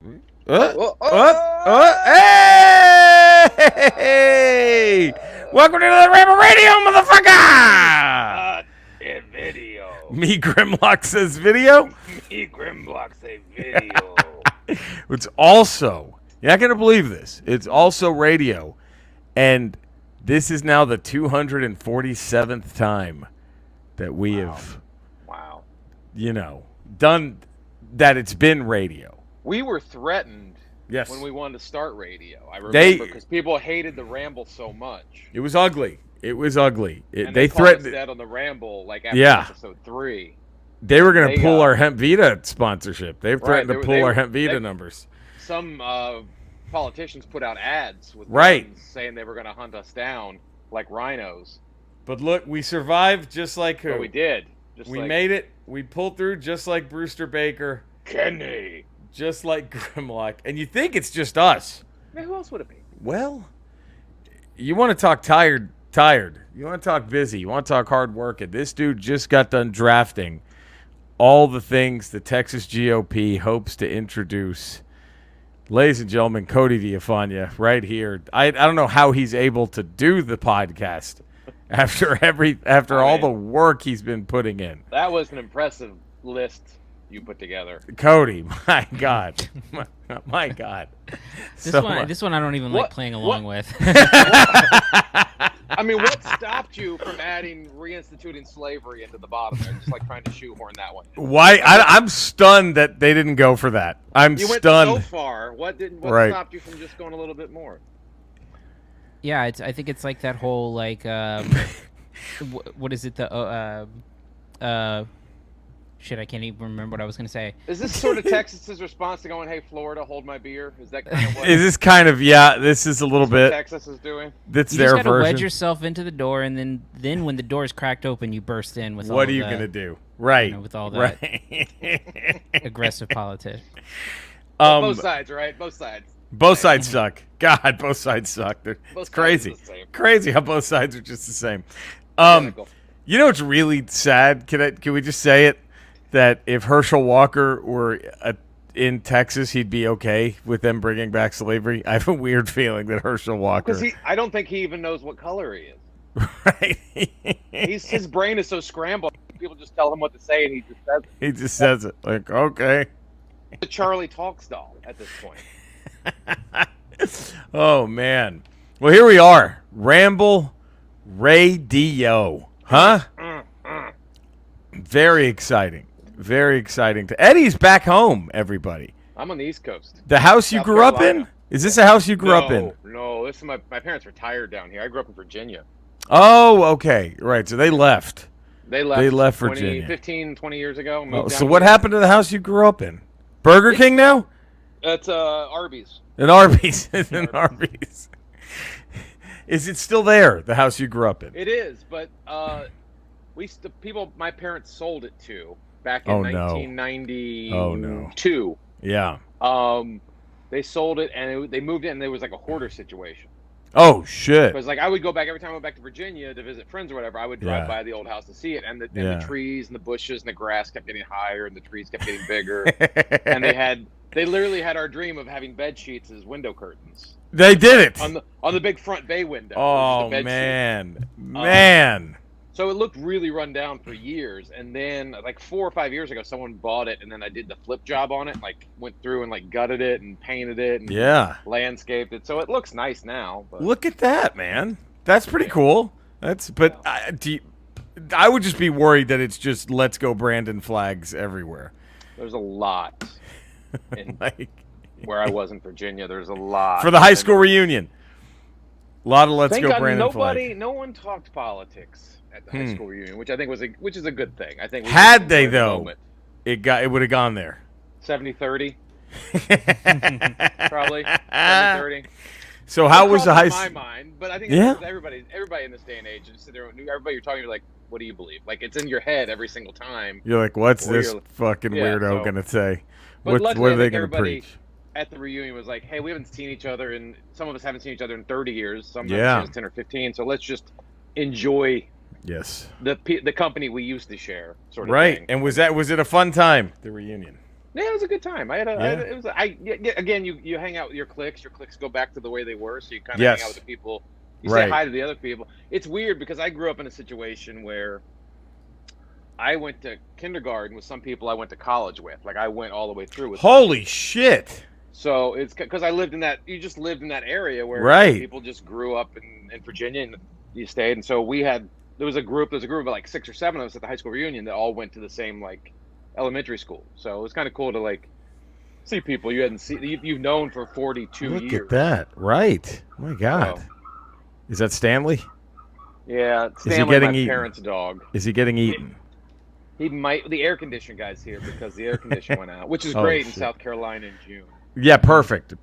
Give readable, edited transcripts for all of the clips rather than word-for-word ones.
Hey! Welcome to the Ramble Radio, motherfucker! In video. Me Grimlock says video. Me Grimlock say video. It's also, you're not going to believe this, it's also radio. And this is now the 247th time that we have, done that. It's been radio. We were threatened Yes. when we wanted to start radio. I remember because people hated the Ramble so much. It was ugly. They threatened us that on the Ramble after episode 3. They were going to pull our Hemp Vita sponsorship. They've threatened to pull our Hemp Vita numbers. Some politicians put out ads with guns saying they were going to hunt us down like rhinos. But look, we survived just like who? But we did. We made it. We pulled through just like Brewster Baker. Kenny. Just like Grimlock. And you think it's just us. Man, who else would it be? Well, you want to talk tired. You want to talk busy. You want to talk hard working. This dude just got done drafting all the things the Texas GOP hopes to introduce. Ladies and gentlemen, Cody Viafania right here. I don't know how he's able to do the podcast after all the work he's been putting in. That was an impressive list you put together. Cody, my God. my God. This one I don't even like playing along with. I mean, what stopped you from adding reinstituting slavery into the bottom there? Just like trying to shoehorn that one. Why? I'm stunned that they didn't go for that. I'm you stunned. Went so far. What stopped you from just going a little bit more? Yeah, I think it's like that whole what is it? Shit, I can't even remember what I was going to say. Is this sort of Texas's response to going, "Hey, Florida, hold my beer"? Is that kind of what? Is this kind of This is a little bit. What Texas is doing. That's you their just gotta version. wedge yourself into the door, and then when the door is cracked open, you burst in with. What are you gonna do? Right. With all that aggressive politics. Both sides, right? Boboth sides. Both sides suck. God, both sides suck. It's crazy. Crazy how both sides are just the same. You know what's really sad? Can we just say it? That if Herschel Walker were in Texas, he'd be okay with them bringing back slavery. I have a weird feeling that Herschel Walker... Because I don't think he even knows what color he is. Right. His brain is so scrambled. People just tell him what to say, and he just says it. He just says it. Like, okay. The Charlie Talks doll at this point. Oh, man. Well, here we are. Ramble Radio. Huh? Very exciting. Very exciting. Eddie's back home, everybody. I'm on the East Coast. The house you grew up in? Is this a house you grew up in? No. This is my parents retired down here. I grew up in Virginia. Oh, okay. Right. So they left. They left Virginia. 15, 20 years ago. Oh, so what happened to the house you grew up in? Burger King now? That's Arby's. An Arby's. Arby's. Is it still there, the house you grew up in? It is, but my parents sold it to back in 1992. Oh no. Yeah. They sold it and they moved in and there was like a hoarder situation. Oh shit. Because like I would go back every time I went back to Virginia to visit friends or whatever, I would drive by the old house to see it, and the trees and the bushes and the grass kept getting higher and the trees kept getting bigger. And they literally had our dream of having bed sheets as window curtains. They did it on the big front bay window. Oh man. So it looked really run down for years, and then like 4 or 5 years ago, someone bought it, and then I did the flip job on it, like went through and like gutted it and painted it, and landscaped it, so it looks nice now. But look at that, man! That's pretty cool. I would just be worried that it's just "Let's Go Brandon" flags everywhere. There's a lot in where I was in Virginia. There's a lot for the high school reunion. A lot of "Let's Go Brandon" flags. No one talked politics at the high school reunion, which I think which is a good thing. I think had they though, it would have gone there. 70-30, probably 70-30. So how was the high school? In my mind, but I think everybody in this day and age, just sit there, everybody you're talking, you're like, what do you believe? Like it's in your head every single time. You're like, what's this fucking weirdo gonna say? What are they gonna preach? At the reunion was like, hey, we haven't seen each other, and some of us haven't seen each other in 30 years. Some of us 10 or 15. So let's just enjoy. Yes. The company we used to share, sort of right. thing. And was it a fun time, the reunion? Yeah, it was a good time. Again, you hang out with your cliques. Your cliques go back to the way they were, so you kind of hang out with the people. You say hi to the other people. It's weird because I grew up in a situation where I went to kindergarten with some people I went to college with. Like I went all the way through with them. Holy shit! So it's because I lived in that. You just lived in that area where people just grew up in Virginia and you stayed. And so there was a group of like 6 or 7 of us at the high school reunion that all went to the same like elementary school. So it was kind of cool to like see people you hadn't seen, you've known for 42 years. Look at that! Right? Oh my God, is that Stanley? Yeah, Stanley, my parents' dog. Is he getting eaten? He might. The air conditioner guy's here because the air conditioner went out, which is great in South Carolina in June. Yeah, perfect.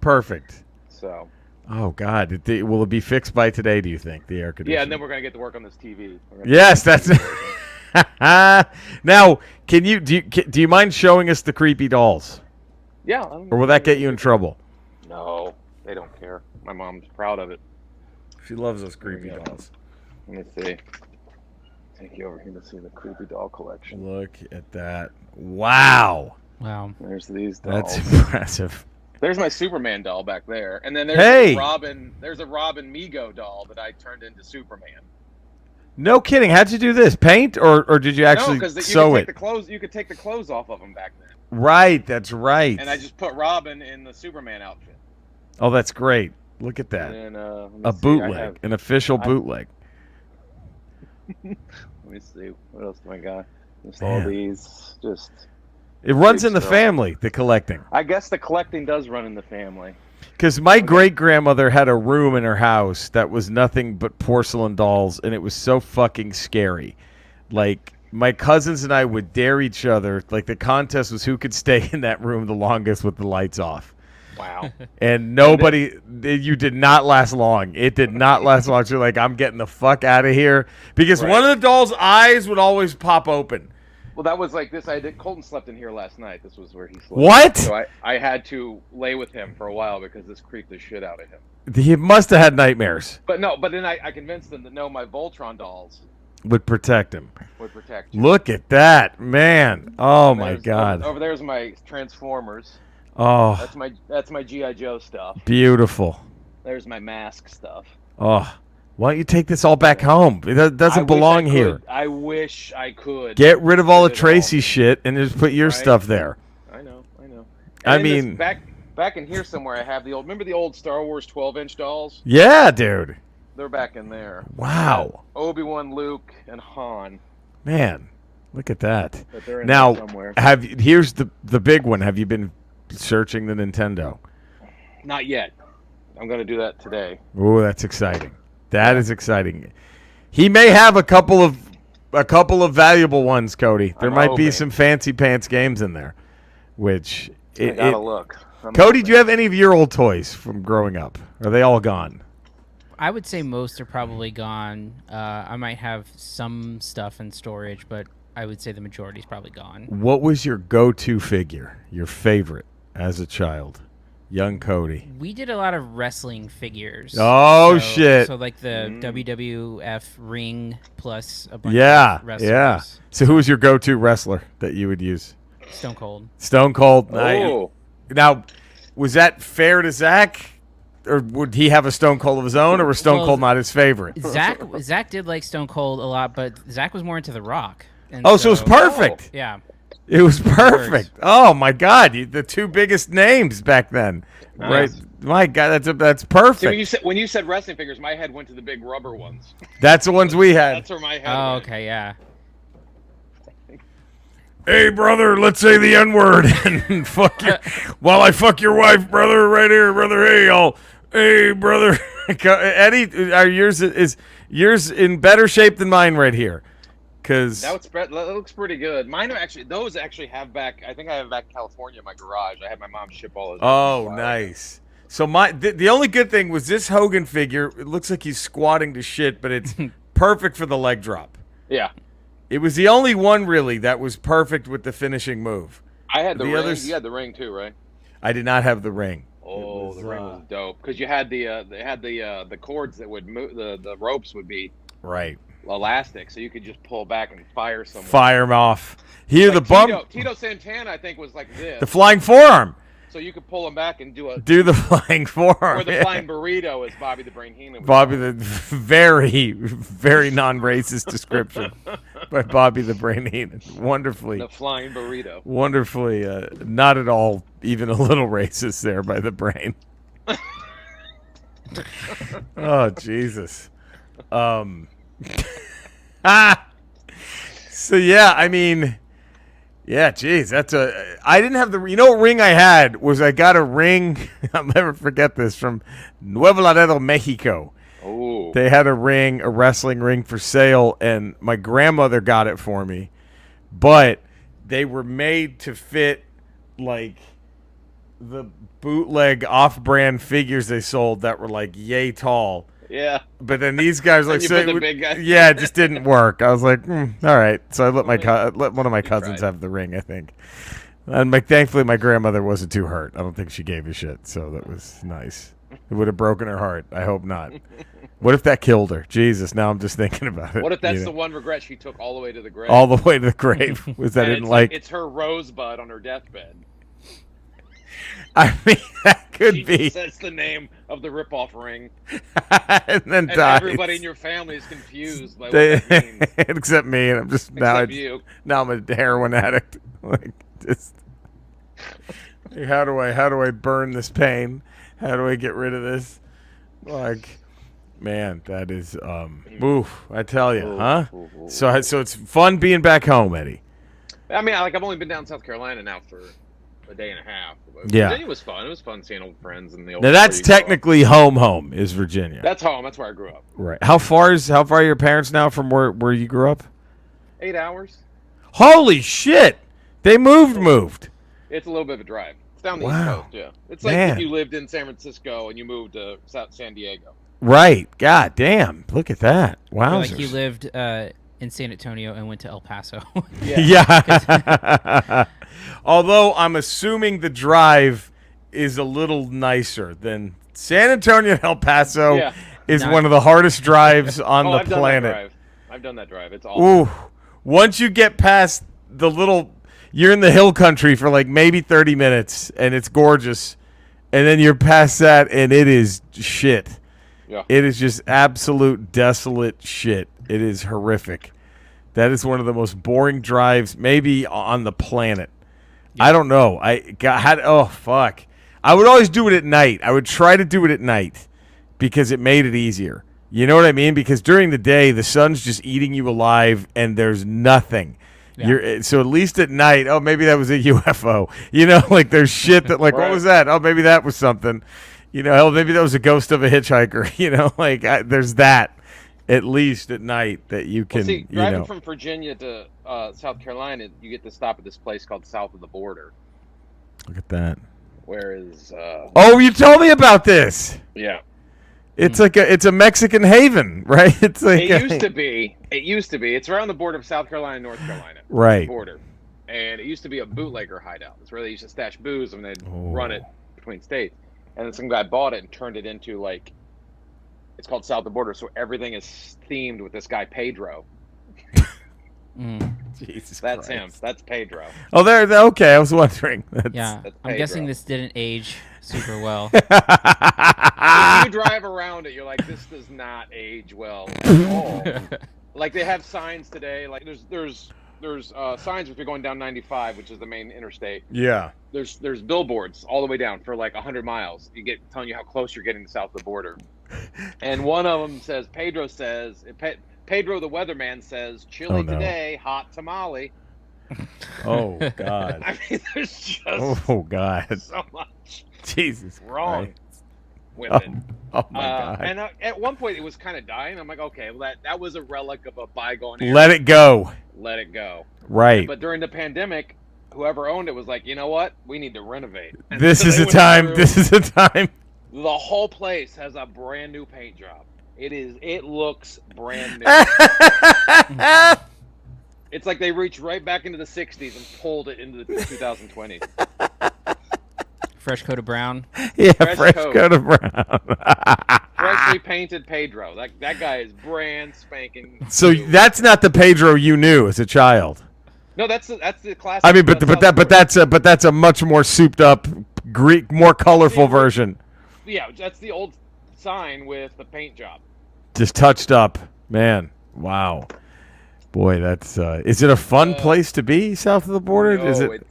So. Oh God, will it be fixed by today? Do you think the air conditioner? Yeah, and then we're gonna get to work on this TV. Yes, that's. Now, do you mind showing us the creepy dolls? Yeah. Or will that get you in trouble? No, they don't care. My mom's proud of it. She loves those creepy dolls. Let me see. Take you over here to see the creepy doll collection. Look at that! Wow. There's these dolls. That's impressive. There's my Superman doll back there, and then there's a Robin. There's a Robin Mego doll that I turned into Superman. No kidding. How'd you do this? Paint or did you actually sew it? You could take the clothes off of them back then. Right. That's right. And I just put Robin in the Superman outfit. Oh, that's great. Look at that. And then, a bootleg, an official bootleg. Let me see. What else do I got? Just all these. It runs in the family, the collecting. I guess the collecting does run in the family. Because my great-grandmother had a room in her house that was nothing but porcelain dolls, and it was so fucking scary. Like, my cousins and I would dare each other. Like, the contest was who could stay in that room the longest with the lights off. Wow. And you did not last long. It did not last long. So you're like, I'm getting the fuck out of here. Because one of the doll's eyes would always pop open. Well, that was like this. Colton slept in here last night. This was where he slept. What? So I had to lay with him for a while because this creeped the shit out of him. He must have had nightmares. But then I convinced him that no, my Voltron dolls would protect him. Him. Look at that, man. Oh, my God. Over there's my Transformers. Oh. That's my G.I. Joe stuff. Beautiful. There's my mask stuff. Oh. Why don't you take this all back home? It doesn't belong here. I wish I could. Get rid of all the Tracy shit and just put your stuff there. I know. I mean, back in here somewhere, I have remember the old Star Wars 12-inch dolls? Yeah, dude. They're back in there. Wow. Obi-Wan, Luke, and Han. Man, look at that. But they're in now, there somewhere. Here's the big one. Have you been searching the Nintendo? Not yet. I'm going to do that today. Oh, that's exciting. That is exciting. He may have a couple of valuable ones, Cody. There might be some fancy pants games in there. Which I gotta look. Cody, do you have any of your old toys from growing up? Are they all gone? I would say most are probably gone. I might have some stuff in storage, but I would say the majority is probably gone. What was your go-to figure? Your favorite as a child? Young Cody. We did a lot of wrestling figures. Oh, shit. So like the WWF ring plus a bunch of wrestlers. Yeah. So who was your go-to wrestler that you would use? Stone Cold. Stone Cold. Oh. Now, was that fair to Zach? Or would he have a Stone Cold of his own, or was Stone Cold not his favorite? Zach did like Stone Cold a lot, but Zach was more into The Rock. And so it was perfect. Yeah. It was perfect. Oh my God, the two biggest names back then, right? My God, that's perfect. See, when you said wrestling figures, my head went to the big rubber ones. That's the ones we had. That's where my head. Oh, went. okay, yeah. Hey, brother, let's say the N-word and fuck you while I fuck your wife, brother, right here, brother. Hey, brother, Eddie, is yours in better shape than mine right here? That looks pretty good. Those actually have back. I think I have back in California in my garage. I had my mom ship all those. Oh, nice. So the only good thing was this Hogan figure. It looks like he's squatting to shit, but it's perfect for the leg drop. Yeah. It was the only one really that was perfect with the finishing move. I had the ring. Others, you had the ring too, right? I did not have the ring. Oh, the ring was dope because you had the cords that would move. The ropes would be right. elastic, so you could just pull back and fire someone. Fire them off. Here, like the bum. Tito Santana, I think, was like this. The flying forearm. So you could pull him back and do the flying forearm. Or the flying burrito, as Bobby the Brain Heenan. Bobby the very, very non-racist description by Bobby the Brain Heenan. Wonderfully. The flying burrito. Wonderfully, not at all, even a little racist there by the Brain. Oh, Jesus. So, yeah, I mean... Yeah, geez, I didn't have the... You know what ring I had was I got a ring... I'll never forget this, from Nuevo Laredo, Mexico. Oh. They had a wrestling ring for sale, and my grandmother got it for me. But they were made to fit, like, the bootleg off-brand figures they sold that were, like, yay tall. Yeah. But then these guys like the big guy. Yeah, it just didn't work. I was like, all right. So I let let one of my cousins have the ring, I think. And thankfully my grandmother wasn't too hurt. I don't think she gave a shit, so that was nice. It would have broken her heart. I hope not. What if that killed her? Jesus, now I'm just thinking about it. What if that's the one regret she took all the way to the grave? All the way to the grave was that I didn't like it's her rosebud on her deathbed. I mean, that could be. That's the name of the ripoff ring. and then dies. Everybody in your family is confused by what that means. Except me, and I'm just now I'm a heroin addict. Like, just how do I burn this pain? How do I get rid of this? Like, man, that is oof, I tell you, huh? So it's fun being back home, Eddie. I mean, I've only been down in South Carolina now for a day and a half. Yeah. Virginia was fun. It was fun seeing old friends and the old. Now that's technically home is Virginia. That's home. That's where I grew up. Right. How far are your parents now from where you grew up? 8 hours. Holy shit! They moved. It's a little bit of a drive. It's down the East Coast. Yeah. It's like if you lived in San Francisco and you moved to San Diego. Right. God damn. Look at that. Wow. Like you lived in San Antonio and went to El Paso. Yeah. Although I'm assuming the drive is a little nicer than San Antonio and El Paso is one of the hardest drives on the planet. I've done that drive. It's awesome. Ooh. Once you get past the you're in the hill country for like maybe 30 minutes and it's gorgeous. And then you're past that and it is shit. Yeah. It is just absolute desolate shit. It is horrific. That is one of the most boring drives maybe on the planet. Yeah. I don't know. Fuck. I would always do it at night. I would try to do it at night because it made it easier. You know what I mean? Because during the day, the sun's just eating you alive and there's nothing. Yeah. So at least at night, maybe that was a UFO. You know, like there's shit that like, right. What was that? Oh, maybe that was something. You know, maybe that was a ghost of a hitchhiker. You know, like there's that. At least at night that you can. Well, driving from Virginia to South Carolina, you get to stop at this place called South of the Border. Look at that. Whereas. You told me about this. Yeah. It's like it's a Mexican haven, right? It's like it used to be. It used to be. It's around the border of South Carolina and North Carolina. Right. Border, and it used to be a bootlegger hideout. It's where they used to stash booze and they'd run it between states. And then some guy bought it and turned it into like. It's called South of the Border, so everything is themed with this guy Pedro. Jesus That's Christ. him. That's Pedro. Oh, there. Okay, I was wondering. That's I'm guessing this didn't age super well. If you drive around it, you're like, this does not age well at all. Like they have signs today. Like there's signs if you're going down 95, which is the main interstate. Yeah. There's billboards all the way down for like 100 miles. Telling you how close you're getting to south of the border. And one of them says, Pedro the weatherman says, chilly today, hot tamale. Oh, God. I mean, there's just God. so much Jesus wrong Christ. with it. Oh, my God. And at one point, it was kind of dying. I'm like, okay, well, that was a relic of a bygone era. Let it go. Let it go. Right. But during the pandemic, whoever owned it was like, you know what? We need to renovate. And this is the time. This is the time. The whole place has a brand new paint job. It looks brand new. It's like they reached right back into the 60s and pulled it into the 2020s. Fresh coat of brown. Yeah, fresh coat of brown. freshly painted Pedro. That guy is brand spanking. So new. that's not the Pedro you knew as a child. No, that's the classic. I mean, but that's a much more souped up, Greek, more colorful version. Yeah, that's the old sign with the paint job. Just touched up, man. Wow, boy, that's. Is it a fun place to be south of the border? No, Is it?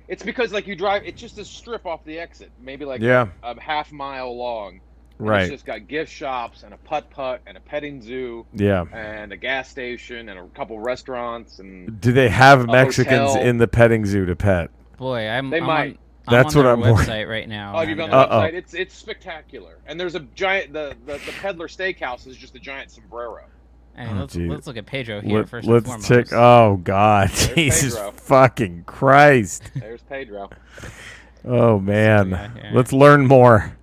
It's because like you drive. It's just a strip off the exit, maybe like Yeah. a half mile long. Right. It's just got gift shops and a putt-putt and a petting zoo. Yeah. And a gas station and a couple restaurants and. Do they have a Mexicans hotel. in the petting zoo to pet? Boy, They might. That's on what their I'm website right now. Oh, you've been and, on the website. It's spectacular. And there's a giant. The Peddler Steakhouse is just a giant sombrero. let's look at Pedro here first and Let's foremost. check. Oh God, There's Jesus Pedro. fucking Christ! There's Pedro. Oh man, Yeah. let's learn more.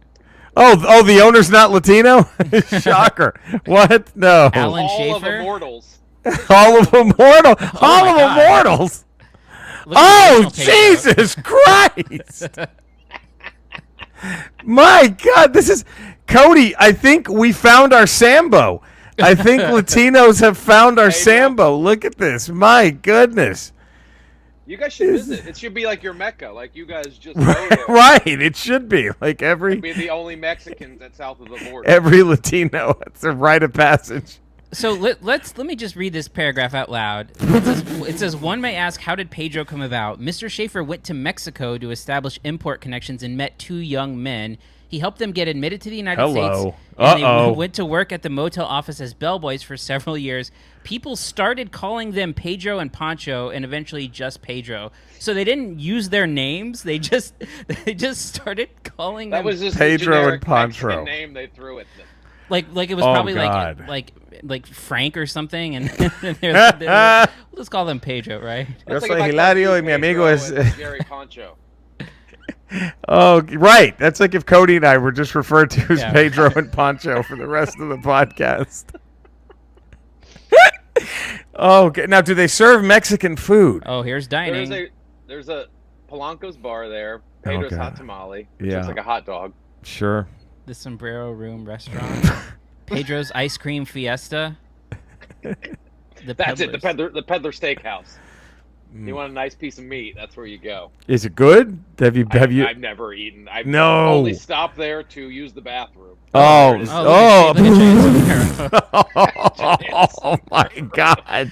Oh, the owner's not Latino? Shocker! What? No. Alan All of Schaefer? Immortals. Hall of Immortal. Hall my of God. Immortals. Look at Oh the original Pedro. Jesus Christ! My God, this is Cody. I think we found our Sambo. I think Latinos have found our Pedro. Sambo. Look at this. My goodness. You guys should visit. It should be like your Mecca. Like you guys just go there. Right. It should be like every Be the only Mexicans at south of the border. every Latino. It's a rite of passage. So let me just read this paragraph out loud. It says, one may ask, how did Pedro come about? Mr. Schaefer went to Mexico to establish import connections and met two young men. He helped them get admitted to the United States. And they went to work at the motel office as bellboys for several years. People started calling them Pedro and Pancho, and eventually just Pedro. So they didn't use their names. They just started calling That them was just Pedro a generic and Pancho. Mexican name they threw at them. like it was Oh, probably God. like Frank or something, and we'll just call them Pedro, right? That's Yo soy if I Hilario called y mi you amigo Pedro es- and Gary Pancho. Oh, right. That's like if Cody and I were just referred to as Yeah. Pedro and Pancho for the rest of the podcast. Oh, okay. Now, do they serve Mexican food? Oh, here's dining. There's a Polanco's bar there. Pedro's Okay. hot tamale. Which Yeah. looks like a hot dog. Sure. The Sombrero Room restaurant. Pedro's Ice Cream Fiesta. That's it. The Peddler Steakhouse. Mm. You want a nice piece of meat? That's where you go. Is it good? Have you? I've never eaten. I've No. only stopped there to use the bathroom. Oh, There it is. Look at Giant Sombrero. oh my God.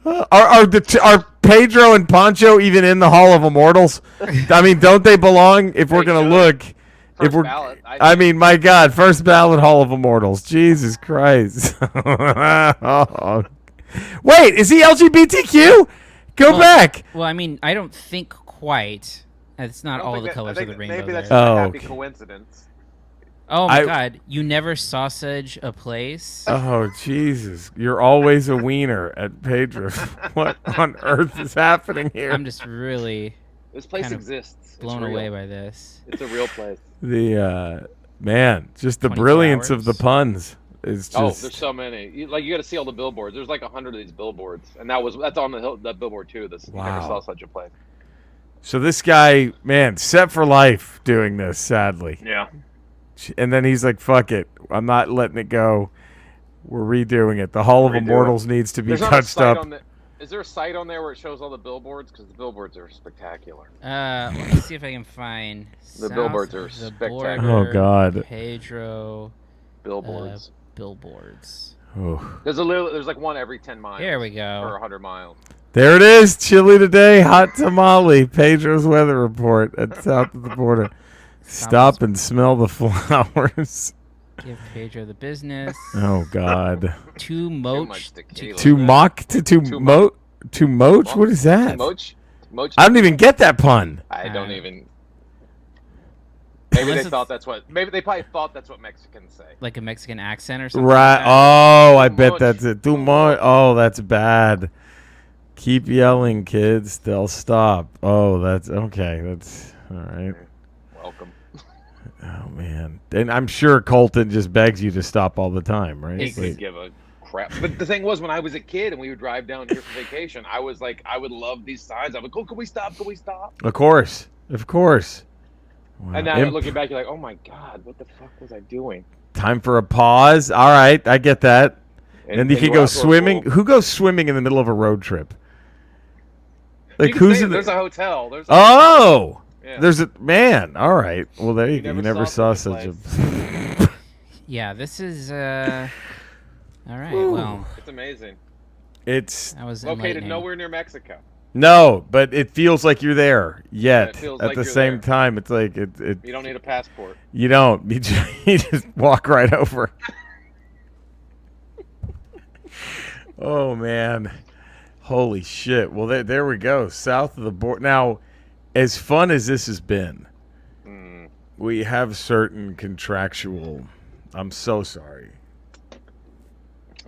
Are Pedro and Pancho even in the Hall of Immortals? I mean, don't they belong? If we're They gonna should. look, First ballot, I mean, my God, first ballot Hall of Immortals. Jesus Christ. Oh. Wait, is he LGBTQ? Go back. Well, I mean, I don't think quite. It's I not don't all think the that- colors I of the think rainbow. Maybe that's there. just a Oh, happy okay. coincidence. Oh my I- God! You never sausage a place. Oh, Jesus. You're always a wiener at Pedro's. What on earth is happening here? I'm just really This place Kind of exists. It's blown real. away by this. It's a real place. Man, just the 24 brilliance of hours. the puns is just. Oh, there's so many. You got to see all the billboards. There's like 100 of these billboards, and that's on the hill, that billboard too. You never Wow. saw such a place. So this guy, man, set for life doing this, sadly. Yeah. And then he's like, fuck it. I'm not letting it go. We're redoing it. The Hall of Redo it. Immortals needs to be There's not a touched site up. on the. Is there a site on there where it shows all the billboards? Because the billboards are spectacular. Let me see if I can find The South billboards are of the spectacular. Border, Oh, God. Pedro Billboards. billboards. Oh. There's like one every 10 miles. Here we Or go. 100 miles. There it is. Chilly today. Hot tamale. Pedro's weather report at south of the border. Stop and smell the flowers. Give Pedro the business. Oh, God. Two much moch. tequila. To mock to moach? To moach? What is that? Moch? I don't even get that pun. I don't Uh, even. Maybe Unless they it's- thought that's what. Maybe they probably thought that's what Mexicans say. Like a Mexican accent or something. Right. Like that. Oh, I Too bet much. that's it. Too much. Oh, that's bad. Keep yelling, kids. They'll stop. Oh, that's okay. That's all right. Welcome. Oh, man. And I'm sure Colton just begs you to stop all the time, right? He It's- could give a crap. But the thing was, when I was a kid and we would drive down here for vacation, I was like, I would love these signs. I would go, can we stop? Can we stop? Of course. Of course. Wow. And now looking back, you're like, oh my God, what the fuck was I doing? Time for a pause. All right, I get that. And you can go swimming. Who goes swimming in the middle of a road trip? Like who's in there's a hotel. There's a man. All right. Well, there you go. You never saw such a. Yeah, this is. All right. Ooh. Well, it's amazing. That was located nowhere near Mexico. No, but it feels like you're there yet. Yeah, at the same time, it's like it. You don't need a passport. You don't. You just walk right over. Oh man, holy shit! Well, there we go. South of the border. Now, as fun as this has been, we have certain contractual. I'm so sorry.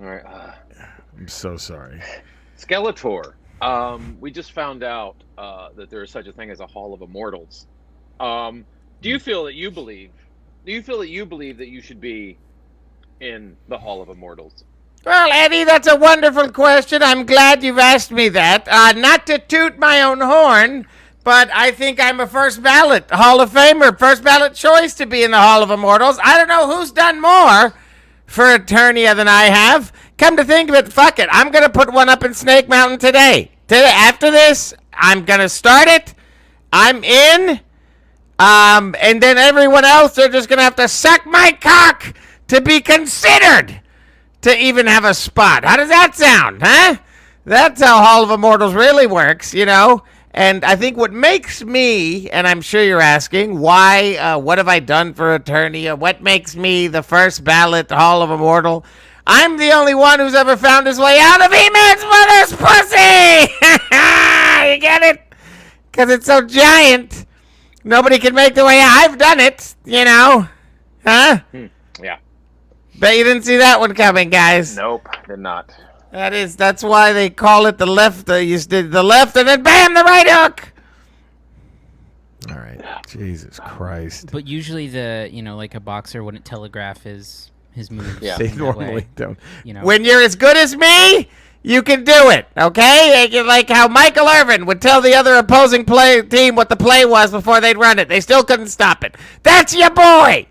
All right. I'm so sorry. Skeletor. We just found out that there is such a thing as a Hall of Immortals. Do you feel that you believe that you should be in the Hall of Immortals? Well, Eddie, that's a wonderful question. I'm glad you've asked me that. Not to toot my own horn, but I think I'm a first ballot Hall of Famer, first ballot choice to be in the Hall of Immortals. I don't know who's done more for Eternia than I have. Come to think of it, fuck it. I'm going to put one up in Snake Mountain today. After this, I'm going to start it. I'm in. And then everyone else, they're just going to have to suck my cock to be considered to even have a spot. How does that sound, huh? That's how Hall of Immortals really works, you know? And I think what makes me, and I'm sure you're asking, why, what have I done for Eternia? What makes me the first ballot Hall of Immortal? I'm the only one who's ever found his way out of E-Man's mother's pussy! You get it? Because it's so giant. Nobody can make the way out. I've done it, you know? Huh? Yeah. Bet you didn't see that one coming, guys. Nope, did not. That's why they call it the left. You did the left and then bam, the right hook. All right. Jesus Christ. But usually like a boxer wouldn't telegraph his moves. Yeah. They normally don't. You know. When you're as good as me, you can do it, okay? Like how Michael Irvin would tell the other opposing team what the play was before they'd run it. They still couldn't stop it. That's your boy.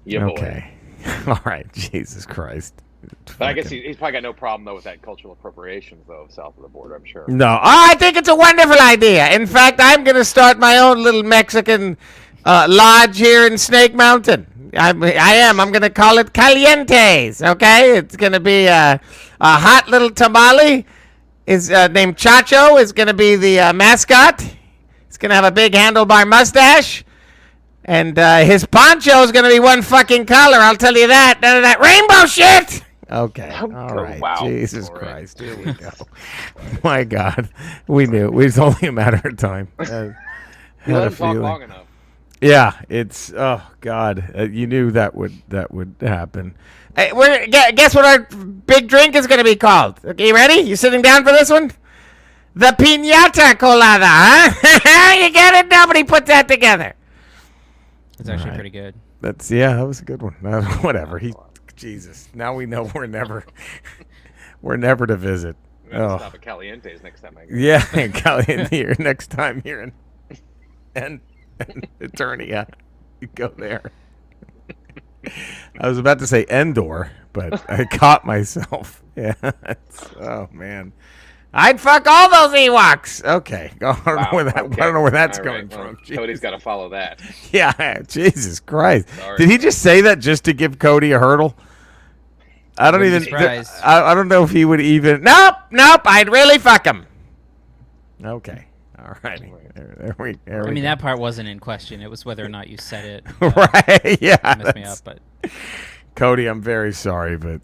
Your boy. Okay. All right. Jesus Christ. But I guess he's probably got no problem, though, with that cultural appropriation, though, south of the border, I'm sure. No. I think it's a wonderful idea. In fact, I'm going to start my own little Mexican lodge here in Snake Mountain. I am. I'm going to call it Calientes, okay? It's going to be a hot little tamale. His named Chacho is going to be the mascot. He's going to have a big handlebar mustache. And his poncho is going to be one fucking color, I'll tell you that. None of that rainbow shit! Okay, all right. Wow. Jesus All Christ, here we go. My God, we knew. It was only a matter of time. You let him talk long enough. Yeah, it's, oh, God. You knew that would happen. Hey, guess what our big drink is going to be called? Okay, you ready? You sitting down for this one? The Piñata Colada, huh? You get it? Nobody put that together. It's actually pretty good. That was a good one. Whatever. Jesus. Now we know we're never to visit. We're going to stop at Calientes next time I go. Yeah, Caliente here next time here in Eternia. You go there. I was about to say Endor, but I caught myself. Yeah. Oh man. I'd fuck all those Ewoks. Okay. I don't know where that's coming from. Cody's got to follow that. Yeah. Jesus Christ. Sorry. Did he just say that just to give Cody a hurdle? I don't know if he would even. Nope. I'd really fuck him. Okay. All righty. There we that part wasn't in question. It was whether or not you said it. Right. Yeah. Messed me up, but. Cody, I'm very sorry, but.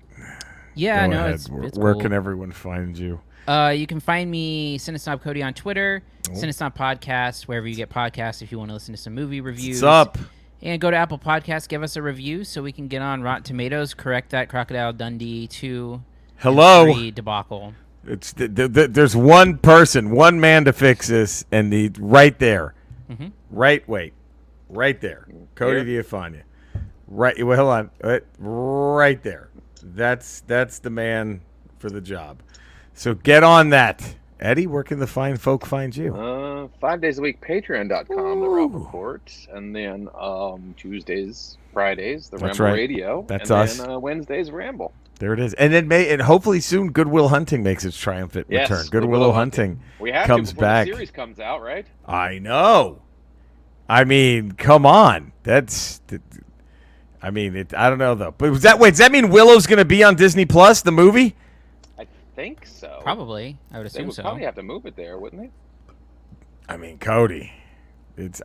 Yeah, go no, ahead. it's Where cool. can everyone find you? You can find me, Cinesnob Cody, on Twitter, Cinesnob Podcast, wherever you get podcasts if you want to listen to some movie reviews. What's up? And go to Apple Podcasts, give us a review so we can get on Rotten Tomatoes, correct that Crocodile Dundee 2 Hello. 3 debacle. It's there's one man to fix this, and right there. Mm-hmm. Right there. Cody Diafania. Right, well, hold on. Right there. That's the man for the job. So get on that Eddie, where can the fine folk find you? 5 days a week, patreon.com, the Ramble Court. And then Tuesdays, Fridays, the That's Ramble right. Radio. That's and us. Then Wednesdays, Ramble. There it is. And then and hopefully soon Goodwill Hunting makes its triumphant return. Goodwill Hunting we have comes to before back. The series comes out, right? I know. I mean, come on. I don't know though. But does that mean Willow's going to be on Disney Plus, the movie? I think so. Probably. I would They assume would so. probably have to move it there, wouldn't they? I mean, Cody.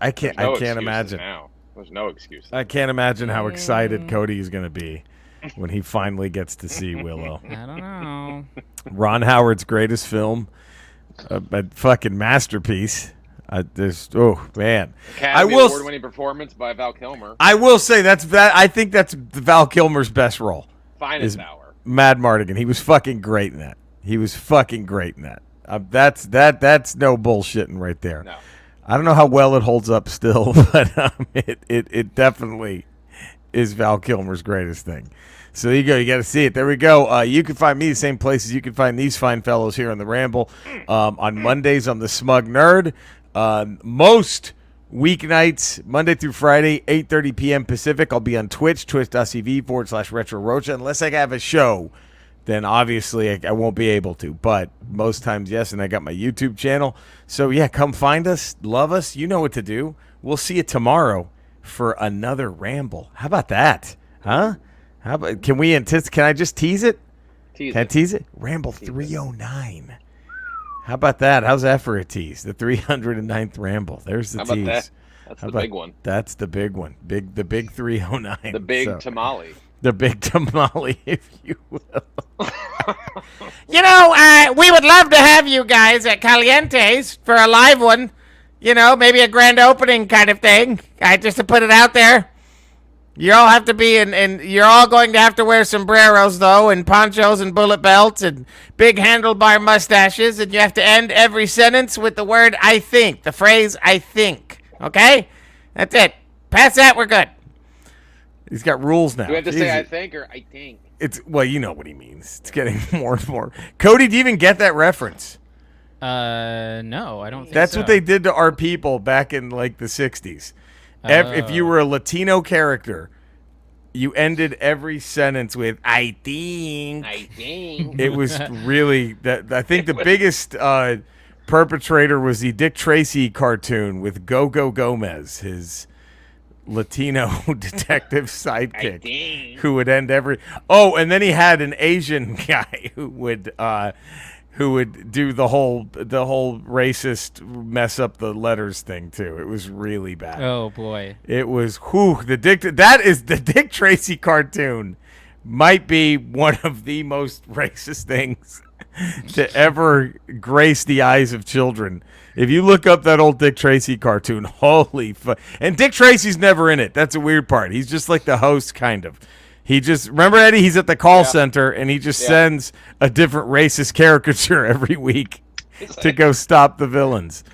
I can't imagine. Now. There's no excuse. I can't imagine how excited Cody is going to be when he finally gets to see Willow. I don't know. Ron Howard's greatest film, a fucking masterpiece. Oh man, Academy Award-winning performance by Val Kilmer. I will say I think that's Val Kilmer's best role. Finest hour. Mad Mardigan. He was fucking great in that. That's no bullshitting right there. No. I don't know how well it holds up still, but it definitely is Val Kilmer's greatest thing. So there you go. You got to see it. There we go. You can find me the same places you can find these fine fellows here on the Ramble. On Mondays, I'm the Smug Nerd. Most weeknights, Monday through Friday, 8:30 p.m. Pacific. I'll be on Twitch, twitch.tv/Retro Rocha. Unless I have a show, then obviously I won't be able to. But most times, yes, and I got my YouTube channel. So, yeah, come find us. Love us. You know what to do. We'll see you tomorrow for another Ramble. How about that? Huh? Can I just tease it? Can I tease it? Ramble 309. How about that? How's that for a tease? The 309th Ramble. There's the How about tease. that? That's the big one. That's the big one. The big 309. The big tamale. The big tamale, if you will. We would love to have you guys at Caliente's for a live one. Maybe a grand opening kind of thing. Just to put it out there. You all have to be and you're all going to have to wear sombreros, though, and ponchos and bullet belts and big handlebar mustaches, and you have to end every sentence with the word I think, the phrase I think. Okay? That's it. Past that, we're good. He's got rules now. Do we have to say I think or I think? Well, you know what he means. It's getting more and more. Cody, do you even get that reference? No, I don't think That's so. what they did to our people back in, like, the 60s. If you were a Latino character, you ended every sentence with "I think." I think. It was really that. I think the biggest perpetrator was the Dick Tracy cartoon with Go-Go Gomez, his Latino detective sidekick, who would end every. Oh, and then he had an Asian guy who would do the whole racist mess up the letters thing too. It was really bad. Oh boy. It was the Dick Tracy cartoon might be one of the most racist things to ever grace the eyes of children. If you look up that old Dick Tracy cartoon, holy fuck. And Dick Tracy's never in it. That's a weird part. He's just like the host kind of. Remember, Eddie, he's at the call center, and he just sends a different racist caricature every week to go stop the villains.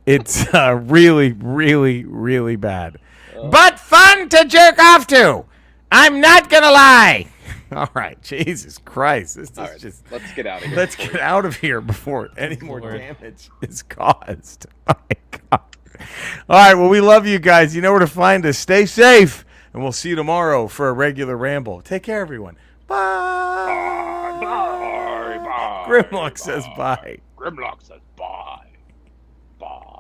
It's really, really, really bad. But fun to jerk off to. I'm not going to lie. All right, Jesus Christ. This is just. Let's get out of here. Let's get out of here before any more damage is caused. Oh, my God. All right, well, we love you guys. You know where to find us. Stay safe. And we'll see you tomorrow for a regular Ramble. Take care, everyone. Bye. Bye. Grimlock says bye. Grimlock says bye. Bye.